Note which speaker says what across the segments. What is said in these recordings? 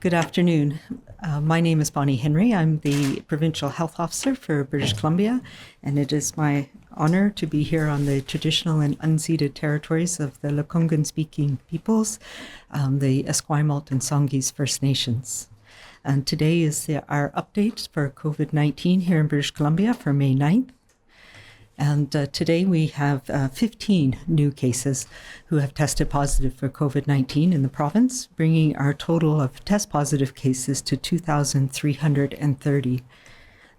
Speaker 1: Good afternoon. My name is Bonnie Henry. I'm the Provincial Health Officer for British Columbia, and it is my honor to be here on the traditional and unceded territories of the Lekwungen-speaking peoples, the Esquimalt and Songhees First Nations. And today is our update for COVID-19 here in British Columbia for May 9th. And today we have 15 new cases who have tested positive for COVID-19 in the province, bringing our total of test positive cases to 2,330.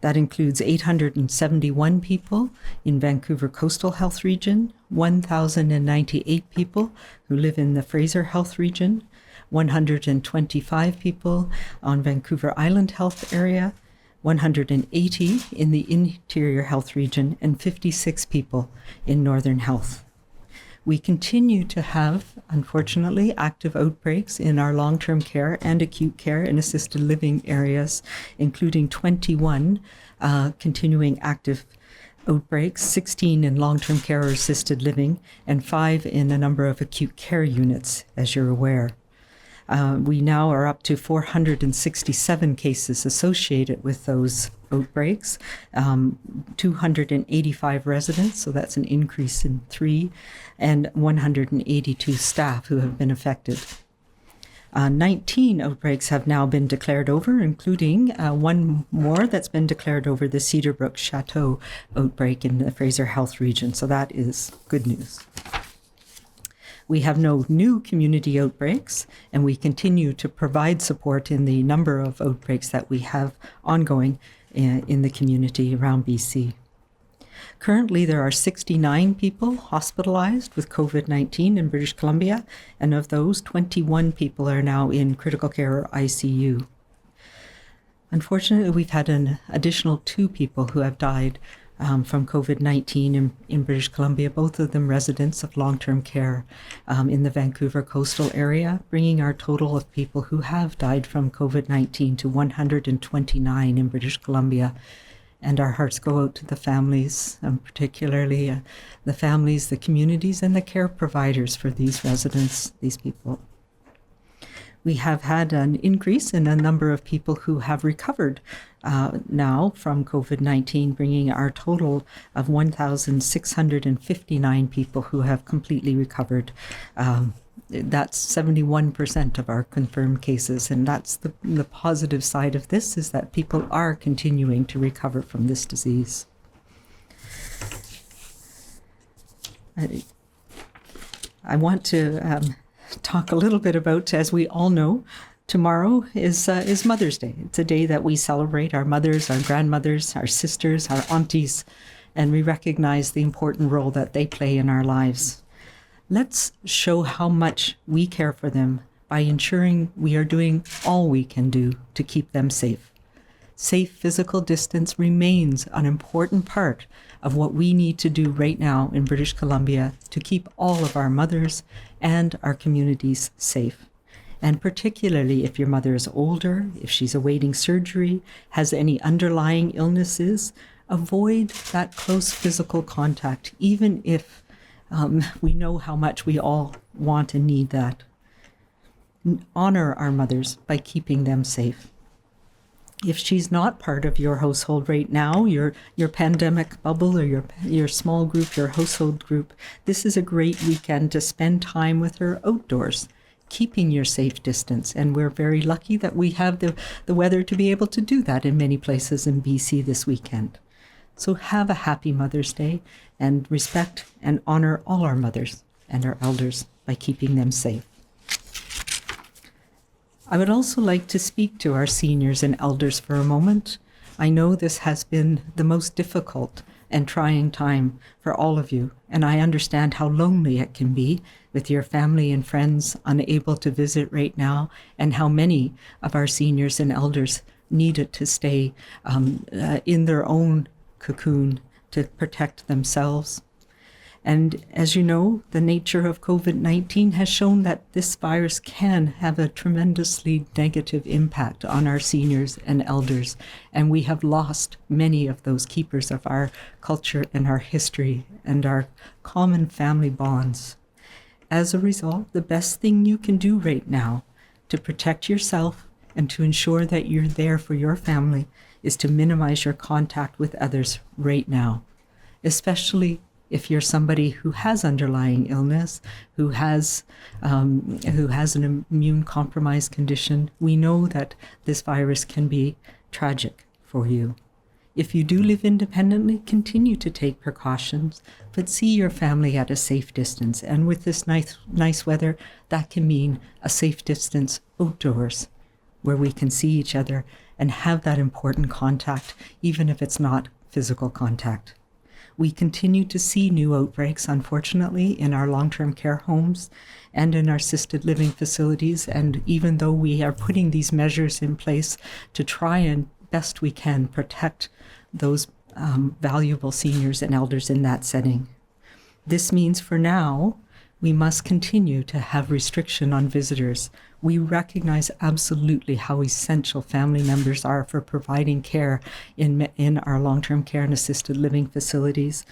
Speaker 1: That includes 871 people in Vancouver Coastal Health Region, 1,098 people who live in the Fraser Health Region, 125 people on Vancouver Island Health Area, 180 in the Interior Health Region, and 56 people in Northern Health. We continue to have, unfortunately, active outbreaks in our long-term care and acute care and assisted living areas, including 21 continuing active outbreaks, 16 in long-term care or assisted living, and 5 in a number of acute care units, as you're aware. We now are up to 467 cases associated with those outbreaks, 285 residents, so that's an increase in 3, and 182 staff who have been affected. 19 outbreaks have now been declared over, including one more that's been declared over, the Cedarbrook Chateau outbreak in the Fraser Health Region, so that is good news. We have no new community outbreaks, and we continue to provide support in the number of outbreaks that we have ongoing in the community around BC. Currently, there are 69 people hospitalized with COVID-19 in British Columbia, and of those, 21 people are now in critical care or ICU. Unfortunately, we've had an additional 2 people who have died from COVID-19 in British Columbia, both of them residents of long-term care in the Vancouver coastal area, bringing our total of people who have died from COVID-19 to 129 in British Columbia. And our hearts go out to the families, particularly the families, the communities, and the care providers for these residents, these people. We have had an increase in a number of people who have recovered now from COVID-19, bringing our total of 1,659 people who have completely recovered. That's 71% of our confirmed cases, and that's the positive side of this, is that people are continuing to recover from this disease. I want to talk a little bit about, as we all know, tomorrow is Mother's Day. It's a day that we celebrate our mothers, our grandmothers, our sisters, our aunties, and we recognize the important role that they play in our lives. Let's show how much we care for them by ensuring we are doing all we can do to keep them safe. Safe physical distance remains an important part of what we need to do right now in British Columbia to keep all of our mothers and our communities safe. And particularly if your mother is older, if she's awaiting surgery, has any underlying illnesses, avoid that close physical contact, even if we know how much we all want and need that. Honor our mothers by keeping them safe. If she's not part of your household right now, your pandemic bubble or your small group, your household group, this is a great weekend to spend time with her outdoors, keeping your safe distance. And we're very lucky that we have the weather to be able to do that in many places in BC this weekend. So have a happy Mother's Day and respect and honor all our mothers and our elders by keeping them safe. I would also like to speak to our seniors and elders for a moment. I know this has been the most difficult and trying time for all of you, and I understand how lonely it can be with your family and friends unable to visit right now, and how many of our seniors and elders needed to stay in their own cocoon to protect themselves. And as you know, the nature of COVID-19 has shown that this virus can have a tremendously negative impact on our seniors and elders. And we have lost many of those keepers of our culture and our history and our common family bonds. As a result, the best thing you can do right now to protect yourself and to ensure that you're there for your family is to minimize your contact with others right now, especially if you're somebody who has underlying illness, who has an immune compromised condition. We know that this virus can be tragic for you. If you do live independently, continue to take precautions, but see your family at a safe distance. And with this nice weather, that can mean a safe distance outdoors, where we can see each other and have that important contact, even if it's not physical contact. We continue to see new outbreaks, unfortunately, in our long-term care homes and in our assisted living facilities. And even though we are putting these measures in place to try and best we can protect those valuable seniors and elders in that setting, this means for now, we must continue to have restriction on visitors. We recognize absolutely how essential family members are for providing care in our long-term care and assisted living facilities.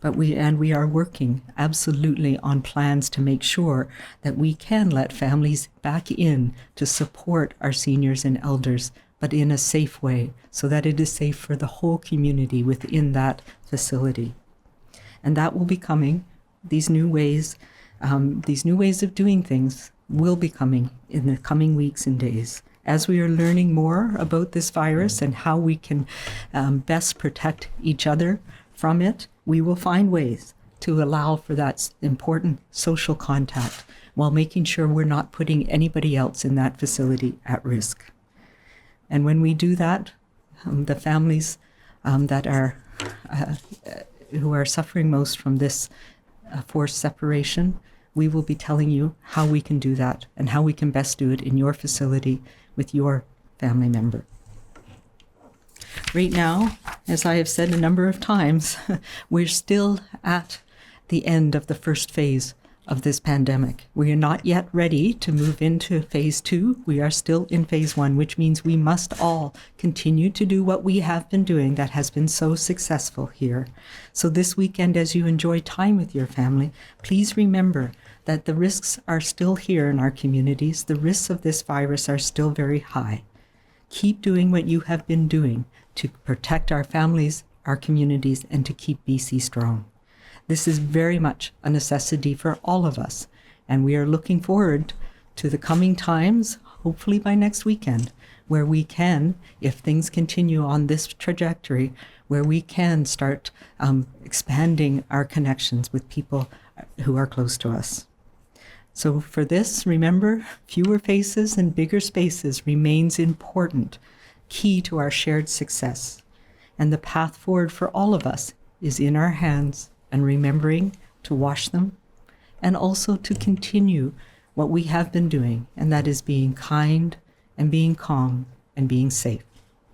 Speaker 1: But we are working absolutely on plans to make sure that we can let families back in to support our seniors and elders, but in a safe way, so that it is safe for the whole community within that facility. And that will be coming. These new ways of doing things will be coming in the coming weeks and days. As we are learning more about this virus and how we can best protect each other from it, we will find ways to allow for that important social contact while making sure we're not putting anybody else in that facility at risk. And when we do that, the families that are who are suffering most from this forced separation, we will be telling you how we can do that and how we can best do it in your facility with your family member. Right now, as I have said a number of times, we're still at the end of the first phase of this pandemic. We are not yet ready to move into phase 2. We are still in phase 1, which means we must all continue to do what we have been doing that has been so successful here. So this weekend, as you enjoy time with your family, please remember that the risks are still here in our communities. The risks of this virus are still very high. Keep doing what you have been doing to protect our families, our communities, and to keep BC strong. This is very much a necessity for all of us, and we are looking forward to the coming times, hopefully by next weekend, where we can, if things continue on this trajectory, where we can start expanding our connections with people who are close to us. So for this, remember, fewer faces and bigger spaces remains important, key to our shared success. And the path forward for all of us is in our hands, and remembering to wash them, and also to continue what we have been doing, and that is being kind and being calm and being safe.